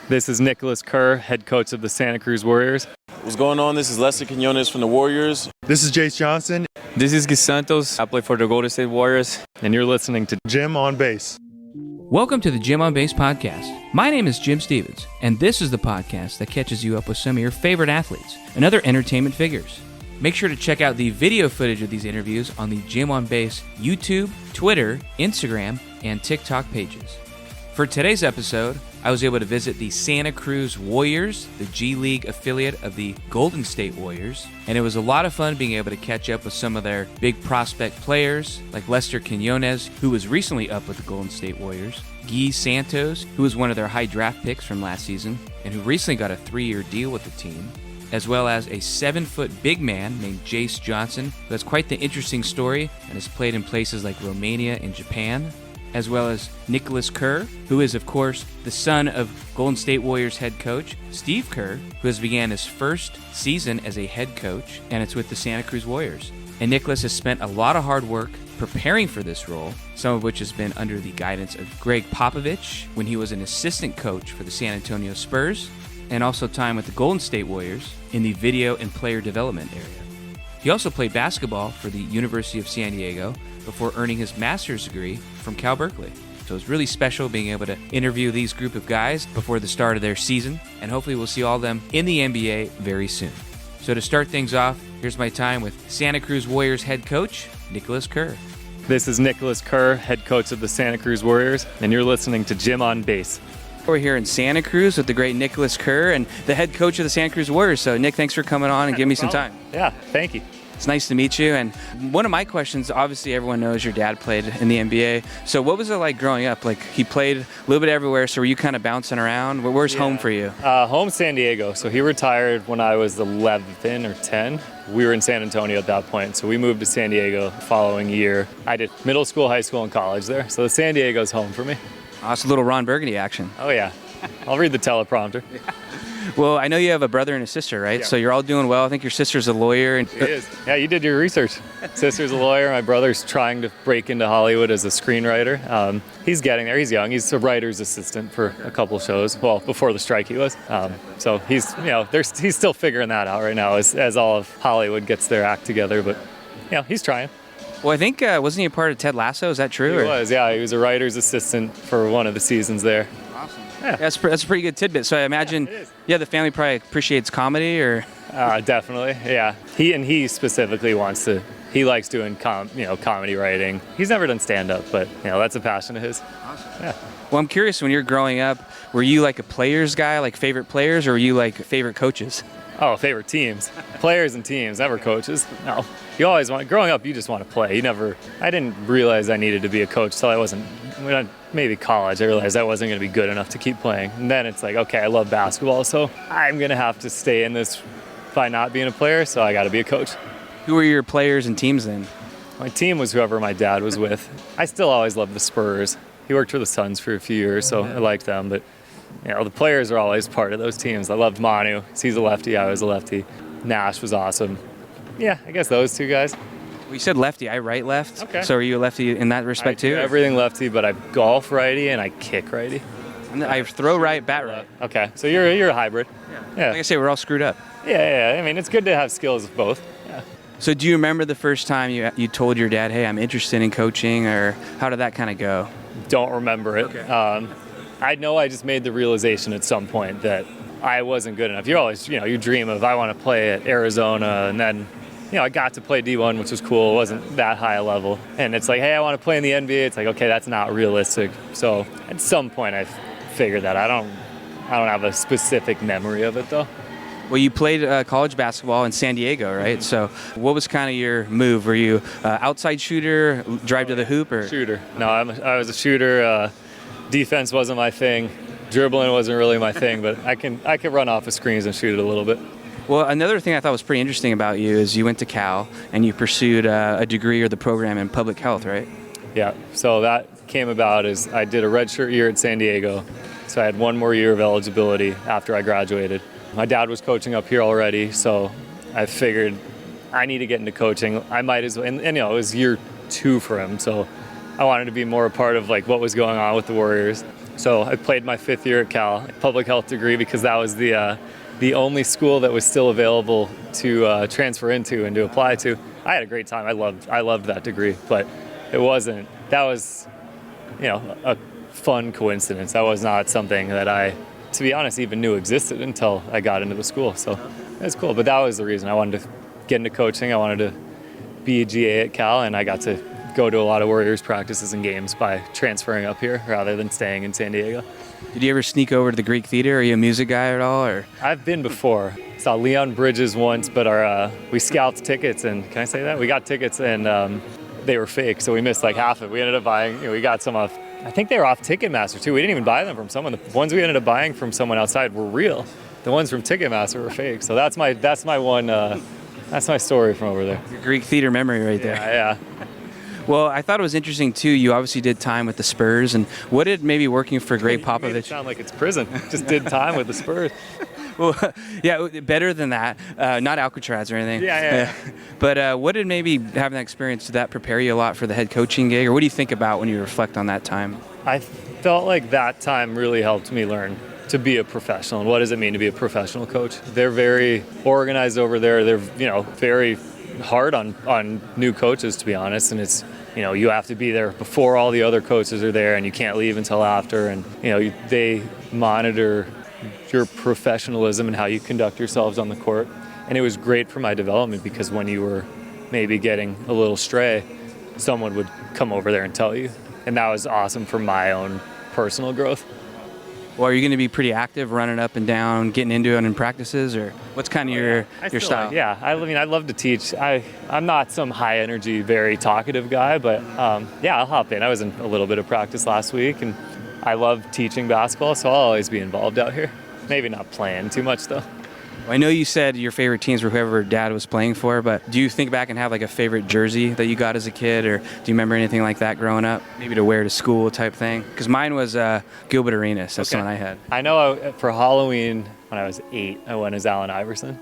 This is Nicholas Kerr, head coach of the Santa Cruz Warriors. What's going on? This is Quinones from the Warriors. This is Jayce Johnson. This is Gui Santos. I play for the Golden State Warriors. And you're listening to Jim on Base. Welcome to the Jim on Base podcast. My name is Jim Stevens, and this is the podcast that catches you up with some of your favorite athletes and other entertainment figures. Make sure to check out the video footage of these interviews on the Jim on Base YouTube, Twitter, Instagram, and TikTok pages. For today's episode, I was able to visit the Santa Cruz Warriors, the G League affiliate of the Golden State Warriors, and it was a lot of fun being able to catch up with some of their big prospect players, like Lester Quinones, who was recently up with the Golden State Warriors, Gui Santos, who was one of their high draft picks from last season, and who recently got a 3-year deal with the team, as well as a 7-foot big man named Jayce Johnson, who has quite the interesting story and has played in places like Romania and Japan, as well as Nicholas Kerr, who is, of course, the son of Golden State Warriors head coach Steph Curry, who has began his first season as a head coach, and it's with the Santa Cruz Warriors. And Nicholas has spent a lot of hard work preparing for this role, some of which has been under the guidance of Greg Popovich when he was an assistant coach for the San Antonio Spurs, and also time with the Golden State Warriors in the video and player development area. He also played basketball for the University of San Diego before earning his master's degree from Cal Berkeley. So it's really special being able to interview these group of guys before the start of their season, and hopefully we'll see all of them in the NBA very soon. So to start things off, here's my time with Santa Cruz Warriors head coach Nicholas Kerr. This is Nicholas Kerr, head coach of the Santa Cruz Warriors, and you're listening to Jim on Base. We're here in Santa Cruz with the great Nicholas Kerr and the head coach of the Santa Cruz Warriors. So Nick, thanks for coming on and giving me some time. Yeah, thank you. It's nice to meet you. And one of my questions, obviously everyone knows your dad played in the NBA. So what was it like growing up? Like he played a little bit everywhere, so were you kind of bouncing around? Where's home for you? Home San Diego. So he retired when I was 11 or 10. We were in San Antonio at that point, so we moved to San Diego the following year. I did middle school, high school, and college there. So San Diego's home for me. Oh, it's a little Ron Burgundy action. Oh yeah, I'll read the teleprompter. Well, I know you have a brother and a sister, right? Yeah. So you're all doing well. I think your sister's a lawyer. And She is. Yeah, you did your research. Sister's a lawyer. My brother's trying to break into Hollywood as a screenwriter. He's getting there. He's young. He's a writer's assistant for a couple shows. Well, before the strike he was. So he's, he's still figuring that out right now as all of Hollywood gets their act together. But, he's trying. Well, I think, wasn't he a part of Ted Lasso? Is that true? He was, yeah. He was a writer's assistant for one of the seasons there. Awesome. Yeah. That's a pretty good tidbit. So I imagine, the family probably appreciates comedy, or? Definitely, yeah. He specifically he likes doing comedy writing. He's never done stand-up, but that's a passion of his. Awesome. Yeah. Well, I'm curious, when you're growing up, were you like a players guy, like favorite players, or were you like favorite coaches? Oh, favorite teams. Players and teams, never coaches. No. You always growing up, you just want to play. I didn't realize I needed to be a coach till maybe college. I realized I wasn't going to be good enough to keep playing. And then it's like, okay, I love basketball, so I'm going to have to stay in this by not being a player, so I got to be a coach. Who were your players and teams then? My team was whoever my dad was with. I still always loved the Spurs. He worked for the Suns for a few years, so I liked them, but the players are always part of those teams. I loved Manu. He's a lefty. I was a lefty. Nash was awesome. Yeah, I guess those two guys. Well, you said lefty. I right left. Okay. So are you a lefty in that respect too? Everything lefty, but I golf righty and I kick righty. I throw right, bat right. Okay, so you're a hybrid. Yeah. Like I say, we're all screwed up. Yeah. I mean, it's good to have skills of both. Yeah. So do you remember the first time you told your dad, hey, I'm interested in coaching, or how did that kind of go? Don't remember it. Okay. I know I just made the realization at some point that I wasn't good enough. You're always, you dream of, I want to play at Arizona, and then, I got to play D1, which was cool. It wasn't that high a level. And it's like, hey, I want to play in the NBA. It's like, okay, that's not realistic. So at some point I figured that. I don't have a specific memory of it, though. Well, you played college basketball in San Diego, right? So what was kind of your move? Were you outside shooter, drive to the hoop, or? Shooter. No, I was a shooter. Defense wasn't my thing. Dribbling wasn't really my thing, but I can run off of screens and shoot it a little bit. Well, another thing I thought was pretty interesting about you is you went to Cal and you pursued a degree or the program in public health, right? Yeah, so that came about as I did a redshirt year at San Diego, so I had one more year of eligibility after I graduated. My dad was coaching up here already, so I figured I need to get into coaching. I might as well, and it was year 2 for him, so I wanted to be more a part of what was going on with the Warriors. So I played my 5th year at Cal, public health degree, because that was the only school that was still available to transfer into and to apply to. I had a great time. I loved that degree, but it wasn't. That was, a fun coincidence. That was not something that I, to be honest, even knew existed until I got into the school. So it was cool. But that was the reason I wanted to get into coaching. I wanted to be a GA at Cal, and I got to go to a lot of Warriors practices and games by transferring up here rather than staying in San Diego. Did you ever sneak over to the Greek Theater? Are you a music guy at all? Or I've been before. Saw Leon Bridges once, but we scalped tickets, and can I say that? We got tickets, and they were fake, so we missed like half of it. We ended up buying, we got some off, I think they were off Ticketmaster too. We didn't even buy them from someone. The ones we ended up buying from someone outside were real. The ones from Ticketmaster were fake. So that's my one, that's my story from over there. your Greek Theater memory right there. Yeah. Well, I thought it was interesting too. You obviously did time with the Spurs, and what did maybe working for Greg You made it Popovich? sound like it's prison. Just did time with the Spurs. Well, yeah, better than that. Not Alcatraz or anything. Yeah. But what did maybe having that experience, did that prepare you a lot for the head coaching gig, or what do you think about when you reflect on that time? I felt like that time really helped me learn to be a professional. And what does it mean to be a professional coach? They're very organized over there. They're, very hard on new coaches, to be honest. And it's, you have to be there before all the other coaches are there, and you can't leave until after. And, they monitor your professionalism and how you conduct yourselves on the court. And it was great for my development, because when you were maybe getting a little stray, someone would come over there and tell you. And that was awesome for my own personal growth. Well, are you going to be pretty active, running up and down, getting into it in practices, or what's kind of your style? I love to teach. I'm not some high energy, very talkative guy, but I'll hop in. I was in a little bit of practice last week, and I love teaching basketball, so I'll always be involved out here. Maybe not playing too much, though. Well, I know you said your favorite teams were whoever Dad was playing for, but do you think back and have like a favorite jersey that you got as a kid, or do you remember anything like that growing up? Maybe to wear to school type thing? Because mine was Gilbert Arenas. That's the one I had. I know for Halloween when I was 8, I went as Allen Iverson.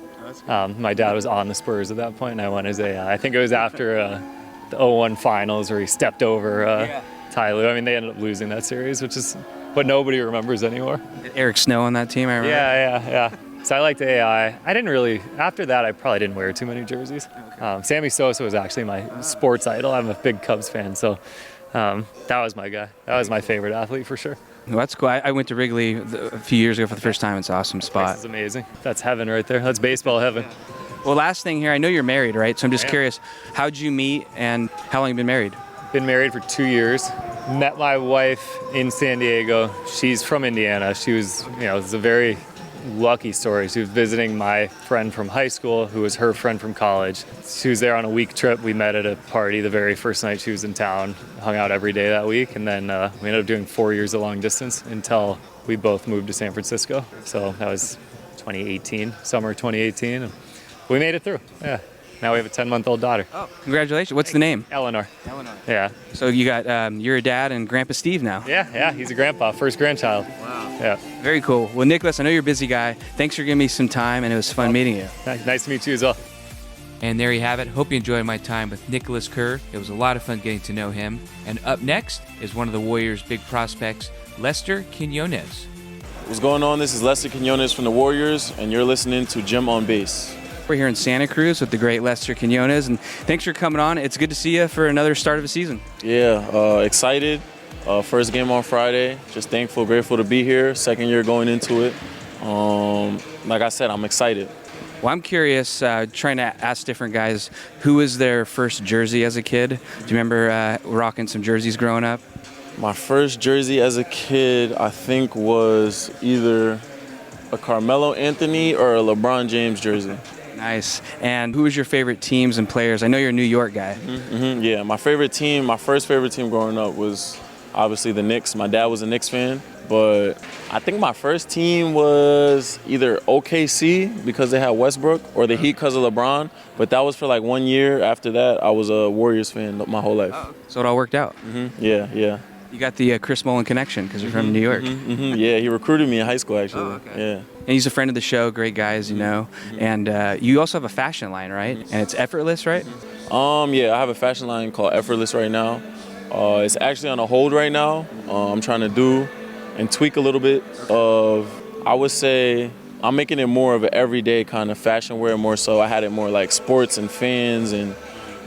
My dad was on the Spurs at that point, and I went as I think it was after the 0-1 finals where he stepped over Ty Lue. I mean, they ended up losing that series, which is what nobody remembers anymore. Eric Snow on that team, I remember. Yeah. So I liked AI. I didn't really, after that, I probably didn't wear too many jerseys. Sammy Sosa was actually my sports idol. I'm a big Cubs fan, so that was my guy. That was my favorite athlete for sure. Well, that's cool. I went to Wrigley a few years ago for the first time. It's an awesome spot. This is amazing. That's heaven right there. That's baseball heaven. Well, last thing here, I know you're married, right? So I'm just curious, how'd you meet and how long have you been married? Been married for 2 years. Met my wife in San Diego. She's from Indiana. She was, it's a very lucky story. She was visiting my friend from high school, who was her friend from college. She was there on a week trip. We met at a party the very first night she was in town, hung out every day that week, and then we ended up doing 4 years of long distance until we both moved to San Francisco. So that was 2018, summer 2018. And we made it through. Yeah. Now we have a 10-month-old daughter. Oh, congratulations. What's the name? Eleanor. Yeah. So you got, you're a dad and Grandpa Steve now. Yeah, he's a grandpa, first grandchild. Wow. Yeah. Very cool. Well, Nicholas, I know you're a busy guy. Thanks for giving me some time, and it was fun meeting you. Nice to meet you as well. And there you have it. Hope you enjoyed my time with Nicholas Kerr. It was a lot of fun getting to know him. And up next is one of the Warriors' big prospects, Lester Quinones. What's going on? This is Lester Quinones from the Warriors, and you're listening to Jim on Base. We're here in Santa Cruz with the great Lester Quinones, and thanks for coming on. It's good to see you for another start of a season. Yeah, excited. First game on Friday. Just thankful, grateful to be here. Second year going into it. Like I said, I'm excited. Well, I'm curious, trying to ask different guys, who was their first jersey as a kid? Do you remember rocking some jerseys growing up? My first jersey as a kid, I think, was either a Carmelo Anthony or a LeBron James jersey. Nice. And who was your favorite teams and players? I know you're a New York guy. Yeah, my first favorite team growing up was obviously the Knicks. My dad was a Knicks fan, but I think my first team was either OKC because they had Westbrook or the Heat because of LeBron, but that was for like 1 year. After that, I was a Warriors fan my whole life. So it all worked out. Yeah. You got the Chris Mullin connection because you're from New York. Yeah, he recruited me in high school, actually. Oh, okay. Yeah. And he's a friend of the show, great guy, as you know. And you also have a fashion line, right? And it's effortless, right? Yeah, I have a fashion line called Effortless right now. It's actually on a hold right now. I'm trying to do and tweak a little bit of, I would say, I'm making it more of an everyday kind of fashion wear more so. I had it more like sports and fans, and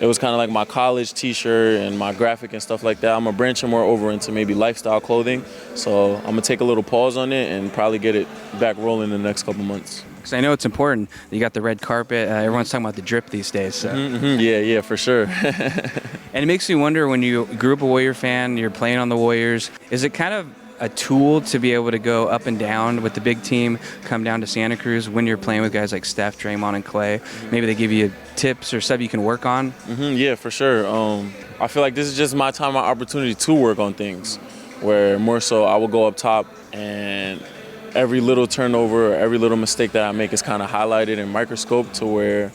it was kind of like my college t-shirt and my graphic and stuff like that. I'm branching more over into maybe lifestyle clothing. So I'm going to take a little pause on it and probably get it back rolling in the next couple months. Because I know it's important. You got the red carpet. Everyone's talking about the drip these days. So. Yeah, for sure. And it makes me wonder, when you grew up a Warrior fan, you're playing on the Warriors, is it kind of a tool to be able to go up and down with the big team, come down to Santa Cruz when you're playing with guys like Steph, Draymond, and Klay? Maybe they give you tips or stuff you can work on? Yeah, for sure. I feel like this is just my time, my opportunity to work on things, where more so I will go up top and every little turnover, every little mistake that I make is kind of highlighted in microscope, to where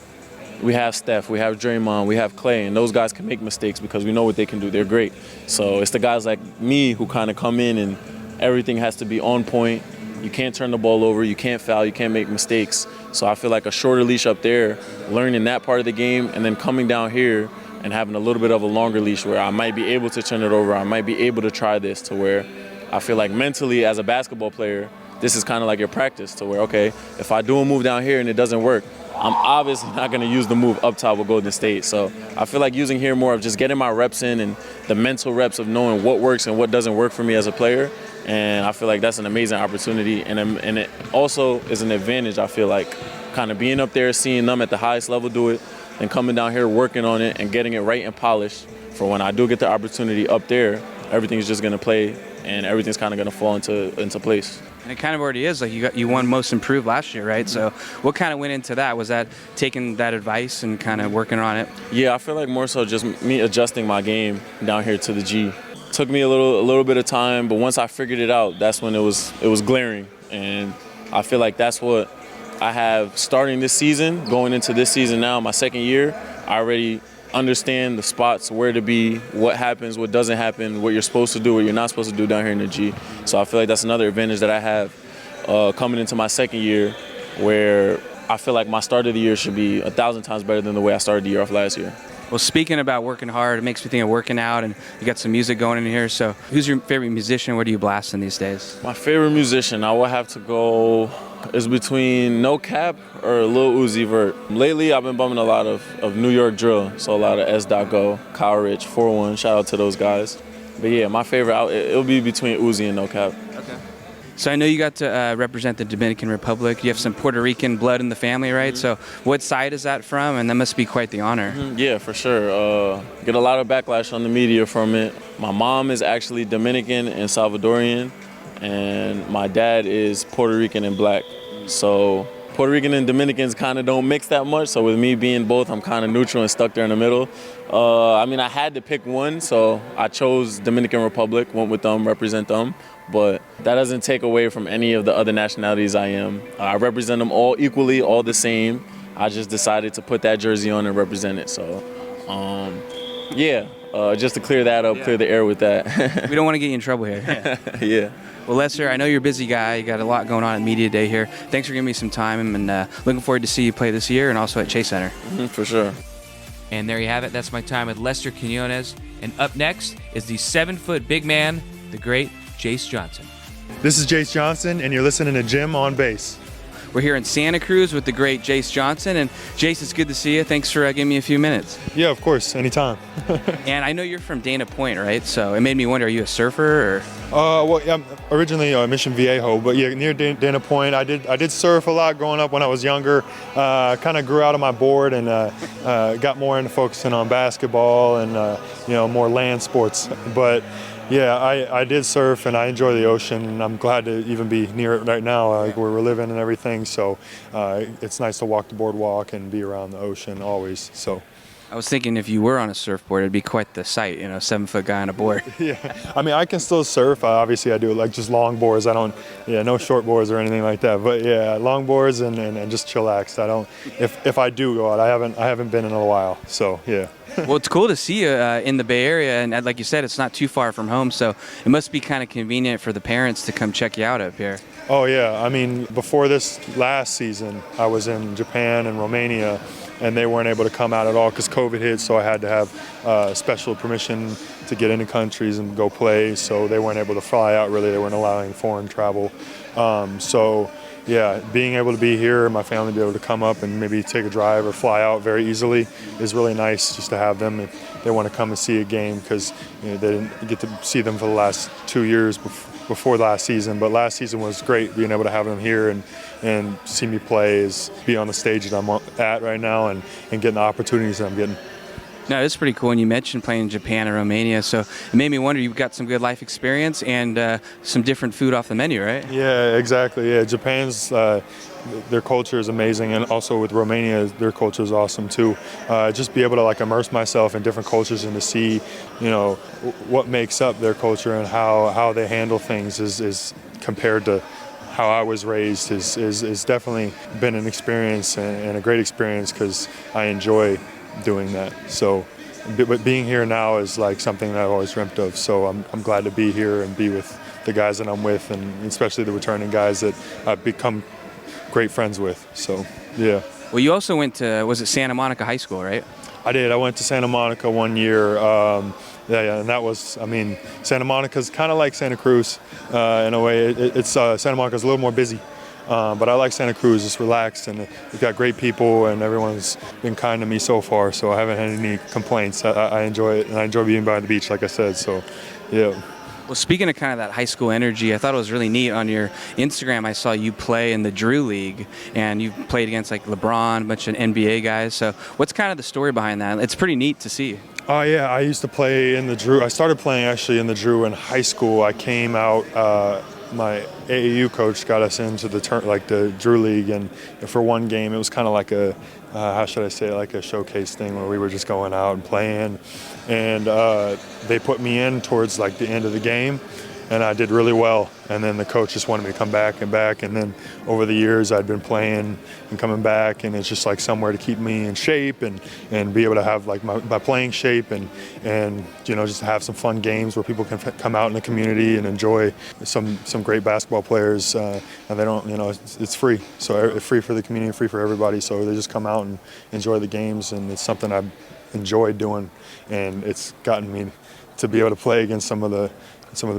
we have Steph, we have Draymond, we have Klay, and those guys can make mistakes because we know what they can do. They're great. So it's the guys like me who kind of come in and everything has to be on point. You can't turn the ball over, you can't foul, you can't make mistakes. So I feel like a shorter leash up there, learning that part of the game, and then coming down here and having a little bit of a longer leash where I might be able to turn it over, I might be able to try this, to where I feel like mentally as a basketball player, this is kind of like your practice, to where, okay, if I do a move down here and it doesn't work, I'm obviously not going to use the move up top with Golden State. So I feel like using here more of just getting my reps in and the mental reps of knowing what works and what doesn't work for me as a player. And I feel like that's an amazing opportunity. And it also is an advantage, I feel like, kind of being up there, seeing them at the highest level do it, and coming down here, working on it and getting it right and polished for when I do get the opportunity up there, everything's just going to play and everything's kind of going to fall into place. And it kind of already is. Like you won Most Improved last year, right? So what kind of went into that? Was that taking that advice and kind of working on it? Yeah, I feel like more so just me adjusting my game down here to the G. Took me a little bit of time, but once I figured it out, that's when it was glaring. And I feel like that's what I have starting this season, going into this season now, my second year. I already understand the spots, where to be, what happens, what doesn't happen, what you're supposed to do, what you're not supposed to do down here in the G. So I feel like that's another advantage that I have coming into my second year, where I feel like my start of the year should be 1,000 times better than the way I started the year off last year. Well, speaking about working hard, it makes me think of working out, and you got some music going in here. So who's your favorite musician? What are you blasting these days? My favorite musician, I will have to go, is between No Cap or Lil Uzi Vert. Lately, I've been bumming a lot of New York drill, so a lot of S.Go, Kyle Rich, 4-1, shout out to those guys. But yeah, my favorite, it'll be between Uzi and No Cap. Okay. So I know you got to represent the Dominican Republic. You have some Puerto Rican blood in the family, right? Mm-hmm. So what side is that from? And that must be quite the honor. Mm-hmm. Yeah, for sure. Get a lot of backlash on the media from it. My mom is actually Dominican and Salvadorian, and my dad is Puerto Rican and black. So Puerto Rican and Dominicans kind of don't mix that much. So with me being both, I'm kind of neutral and stuck there in the middle. I had to pick one, so I chose Dominican Republic, went with them, represent them. But that doesn't take away from any of the other nationalities I am. I represent them all equally, all the same. I just decided to put that jersey on and represent it. So, just to clear that up, clear the air with that. We don't want to get you in trouble here. Yeah. Well, Lester, I know you're a busy guy. You got a lot going on at Media Day here. Thanks for giving me some time, and looking forward to see you play this year and also at Chase Center. Mm-hmm, for sure. And there you have it. That's my time with Lester Quinones. And up next is the 7-foot big man, the great Jayce Johnson. This is Jayce Johnson, and you're listening to Jim on Base. We're here in Santa Cruz with the great Jayce Johnson. And Jayce, it's good to see you. Thanks for giving me a few minutes. Yeah, of course, anytime. And I know you're from Dana Point, right? So it made me wonder, are you a surfer? I'm originally Mission Viejo, but yeah, near Dana Point. I did surf a lot growing up when I was younger. Kind of grew out of my board and got more into focusing on basketball and more land sports. But yeah, I did surf and I enjoy the ocean, and I'm glad to even be near it right now, like where we're living and everything. So it's nice to walk the boardwalk and be around the ocean always. So I was thinking if you were on a surfboard, it'd be quite the sight, 7-foot guy on a board. Yeah, I can still surf. Obviously, I do like just long boards. No short boards or anything like that. But yeah, long boards and just chillax. If I do go out, I haven't been in a while. So yeah. Well, it's cool to see you in the Bay Area, and like you said, it's not too far from home, so it must be kind of convenient for the parents to come check you out up here. Oh yeah, before this last season, I was in Japan and Romania, and they weren't able to come out at all because COVID hit. So I had to have special permission to get into countries and go play. So they weren't able to fly out. Really, they weren't allowing foreign travel. So yeah, being able to be here, my family be able to come up and maybe take a drive or fly out very easily is really nice, just to have them if they want to come and see a game, because they didn't get to see them for the last 2 years before last season. But last season was great, being able to have them here and see me play, is be on the stage that I'm at right now and getting the opportunities that I'm getting. No, it's pretty cool. And you mentioned playing in Japan and Romania, so it made me wonder, you've got some good life experience and some different food off the menu, right? Yeah, exactly. Yeah, Japan's their culture is amazing, and also with Romania, their culture is awesome too. Just be able to like immerse myself in different cultures and to see, what makes up their culture and how they handle things is compared to how I was raised is definitely been an experience and a great experience, because I enjoy doing that. So, but being here now is like something that I've always dreamt of. So I'm glad to be here and be with the guys that I'm with, and especially the returning guys that I've become great friends with. So, yeah. Well, you also went to, was it Santa Monica High School, right? I did. I went to Santa Monica 1 year. And that was, Santa Monica's kind of like Santa Cruz in a way. Santa Monica's a little more busy. But I like Santa Cruz. It's relaxed, and we've got great people, and everyone's been kind to me so far, so I haven't had any complaints. I enjoy it, and I enjoy being by the beach, like I said, so yeah. Well, speaking of kind of that high school energy, I thought it was really neat. On your Instagram, I saw you play in the Drew League, and you played against like LeBron, a bunch of NBA guys. So what's kind of the story behind that? It's pretty neat to see. Oh, yeah, I used to play in the Drew. I started playing actually in the Drew in high school. I came out, my AAU coach got us into the Drew League, and for one game it was kind of like a like a showcase thing where we were just going out and playing, and they put me in towards like the end of the game, and I did really well, and then the coach just wanted me to come back, and then over the years I'd been playing and coming back, and it's just like somewhere to keep me in shape and be able to have like my playing shape and just have some fun games where people can come out in the community and enjoy some great basketball players, and they don't, it's free, so it's free for the community, free for everybody, so they just come out and enjoy the games, and it's something I've enjoyed doing, and it's gotten me to be able to play against some of the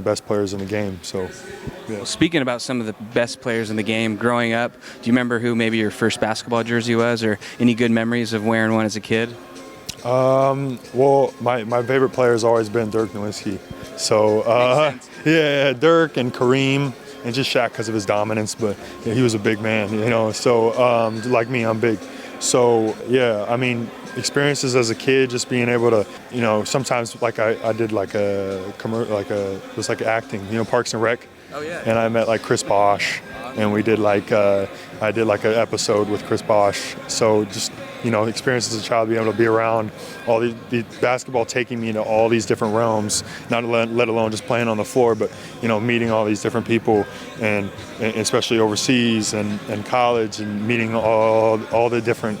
best players in the game. So, yeah. Well, speaking about some of the best players in the game, growing up, do you remember who maybe your first basketball jersey was, or any good memories of wearing one as a kid? Well, my favorite player has always been Dirk Nowitzki. So, yeah, Dirk and Kareem, and just Shaq because of his dominance, but yeah, he was a big man, so like me, I'm big. So, yeah, experiences as a kid, just being able to, sometimes like I did like it was like acting, Parks and Rec. Oh yeah. And I met like Chris Bosh, and we did like I did like an episode with Chris Bosh. So just experience as a child, being able to be around all the basketball, taking me into all these different realms, not let alone just playing on the floor, but meeting all these different people, and especially overseas and college, and meeting all the different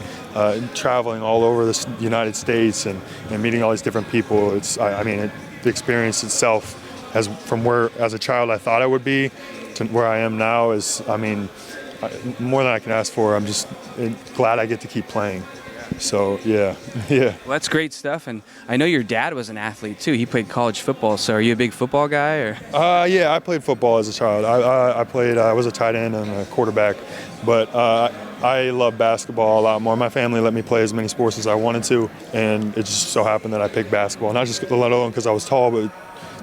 traveling all over the United States and meeting all these different people. It's the experience itself, as from where as a child I thought I would be to where I am now, is more than I can ask for. I'm just glad I get to keep playing. So, yeah. Well, that's great stuff. And I know your dad was an athlete, too. He played college football. So are you a big football guy? Or? Yeah, I played football as a child. I was a tight end and a quarterback. But I love basketball a lot more. My family let me play as many sports as I wanted to. And it just so happened that I picked basketball. Not just let alone because I was tall, but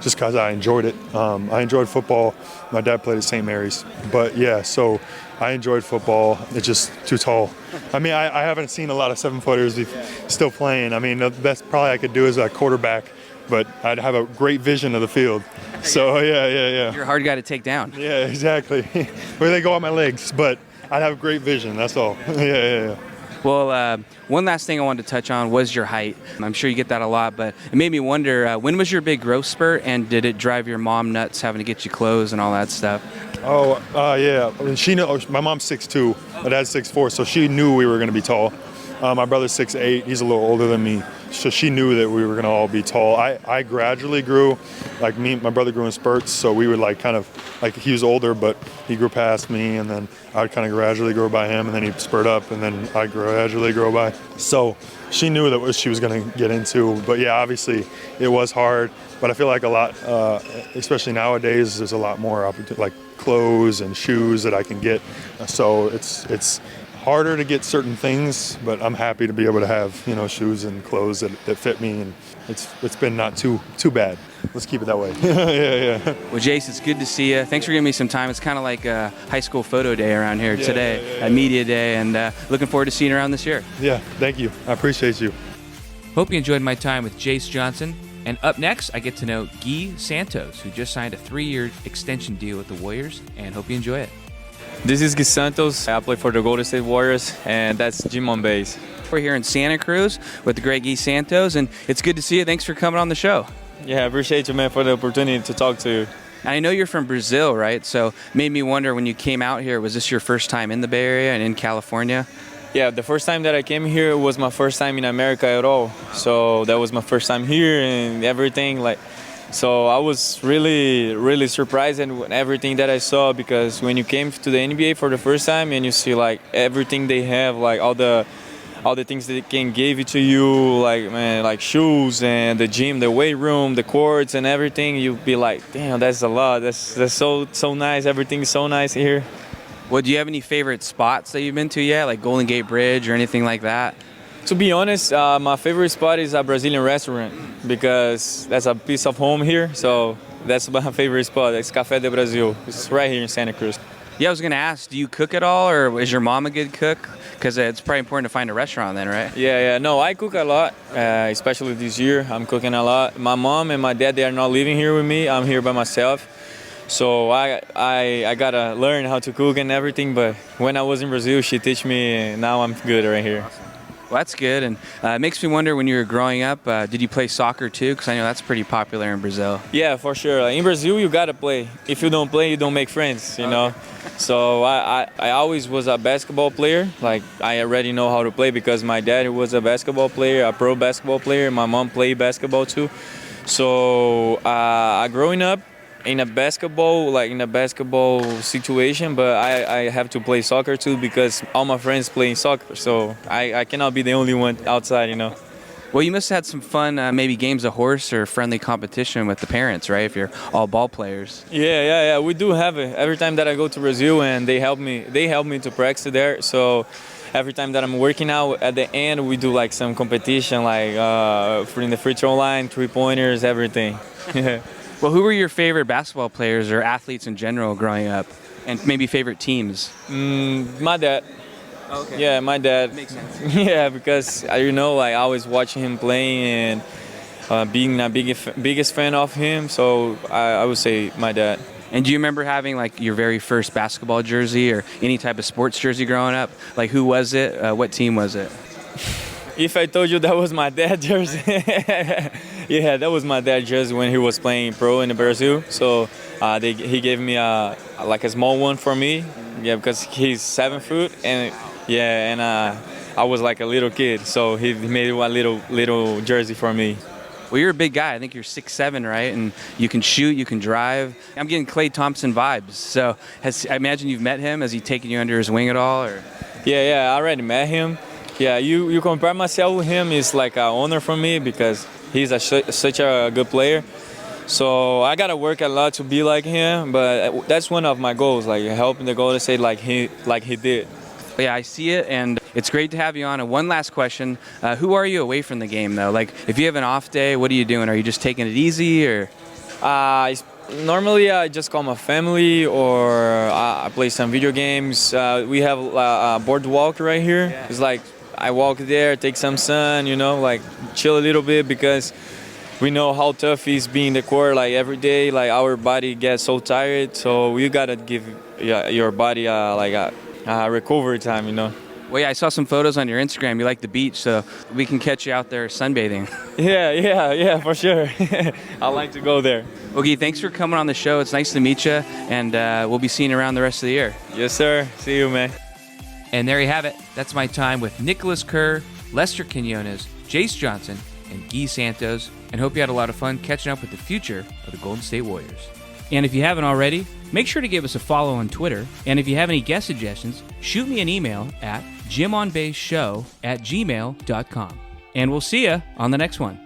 just because I enjoyed it. I enjoyed football. My dad played at St. Mary's. But, yeah, so I enjoyed football. It's just too tall. I haven't seen a lot of 7-footers still playing. The best probably I could do is a quarterback, but I'd have a great vision of the field. So, yeah. You're a hard guy to take down. Yeah, exactly. Where they go on my legs, but I'd have great vision, that's all. Yeah. Well, one last thing I wanted to touch on was your height. I'm sure you get that a lot, but it made me wonder, when was your big growth spurt, and did it drive your mom nuts having to get you clothes and all that stuff? Yeah. She knows. My mom's 6'2", my dad's 6'4", so she knew we were going to be tall. My brother's 6'8". He's a little older than me, so she knew that we were going to all be tall. I gradually grew, like my brother grew in spurts, so we would he was older, but he grew past me, and then I would kind of gradually grow by him, and then he'd spurt up, and then I gradually grow by. So she knew that what she was going to get into. But yeah, obviously it was hard, but I feel like a lot, especially nowadays, there's a lot more opportunity, like clothes and shoes that I can get. So it's harder to get certain things, but I'm happy to be able to have, shoes and clothes that fit me, and it's been not too bad. Let's keep it that way. yeah. Well, Jayce, it's good to see you. Thanks for giving me some time. It's kind of like a high school photo day around here today, a media day, and looking forward to seeing you around this year. Yeah, thank you. I appreciate you. Hope you enjoyed my time with Jayce Johnson. And up next, I get to know Gui Santos, who just signed a 3-year extension deal with the Warriors, and hope you enjoy it. This is Gui Santos. I play for the Golden State Warriors, and that's Jim on base. We're here in Santa Cruz with the great Gui Santos, and it's good to see you. Thanks for coming on the show. Yeah, I appreciate you, man, for the opportunity to talk to you. And I know you're from Brazil, right? So made me wonder, when you came out here, was this your first time in the Bay Area and in California? Yeah, the first time that I came here was my first time in America at all. So that was my first time here and everything. So I was really, really surprised at everything that I saw, because when you came to the NBA for the first time and you see everything they have, all the things they can give it to you, like shoes and the gym, the weight room, the courts and everything, you'd be like, damn, that's a lot. That's so nice. Everything's so nice here. Well, do you have any favorite spots that you've been to yet, like Golden Gate Bridge or anything like that? To be honest, my favorite spot is a Brazilian restaurant, because that's a piece of home here. So that's my favorite spot. It's Café de Brasil. It's right here in Santa Cruz. Yeah, I was going to ask, do you cook at all, or is your mom a good cook? Because it's probably important to find a restaurant then, right? Yeah. No, I cook a lot, especially this year. I'm cooking a lot. My mom and my dad, they are not living here with me. I'm here by myself. So I gotta learn how to cook and everything, but when I was in Brazil, she taught me, and now I'm good right here. Well, that's good, and it makes me wonder, when you were growing up, did you play soccer too? Because I know that's pretty popular in Brazil. Yeah, for sure. In Brazil, you gotta play. If you don't play, you don't make friends, you know? So I always was a basketball player. I already know how to play because my dad was a basketball player, a pro basketball player. My mom played basketball too. So growing up, in a basketball situation, but I have to play soccer too, because all my friends play soccer, so I cannot be the only one outside, Well, you must have had some fun, maybe games of horse or friendly competition with the parents, right? If you're all ball players. Yeah. We do have it every time that I go to Brazil, and they help me to practice there. So every time that I'm working out, at the end we do some competition, in the free throw line, 3-pointers, everything. Well, who were your favorite basketball players or athletes in general growing up, and maybe favorite teams? My dad. Okay. Yeah, my dad. Makes sense. Yeah, because I always watching him playing and being a biggest fan of him. So I would say my dad. And do you remember having your very first basketball jersey or any type of sports jersey growing up? Who was it? What team was it? If I told you that was my dad's jersey, yeah, that was my dad's jersey when he was playing pro in Brazil. So he gave me a small one for me, yeah, because he's 7 foot, and I was like a little kid, so he made a little jersey for me. Well, you're a big guy. I think you're 6'7", right? And you can shoot, you can drive. I'm getting Klay Thompson vibes. So I imagine you've met him. Has he taken you under his wing at all? Or? Yeah, I already met him. Yeah, you compare myself with him is like an honor for me, because he's such a good player. So I gotta work a lot to be like him, but that's one of my goals, helping the Golden State like he did. Yeah, I see it, and it's great to have you on. And one last question: who are you away from the game, though? If you have an off day, what are you doing? Are you just taking it easy, or? Normally, I just call my family, or I play some video games. We have a boardwalk right here. Yeah. It's I walk there, take some sun, chill a little bit, because we know how tough it is being the court every day. Our body gets so tired, so you gotta give your body a recovery time, Well, yeah, I saw some photos on your Instagram. You like the beach, so we can catch you out there sunbathing. Yeah, for sure. I like to go there. Okay, thanks for coming on the show. It's nice to meet you, and we'll be seeing you around the rest of the year. Yes, sir. See you, man. And there you have it. That's my time with Nicholas Kerr, Lester Quinones, Jayce Johnson, and Gui Santos, and hope you had a lot of fun catching up with the future of the Golden State Warriors. And if you haven't already, make sure to give us a follow on Twitter, and if you have any guest suggestions, shoot me an email at jimonbaseshow@gmail.com. And we'll see you on the next one.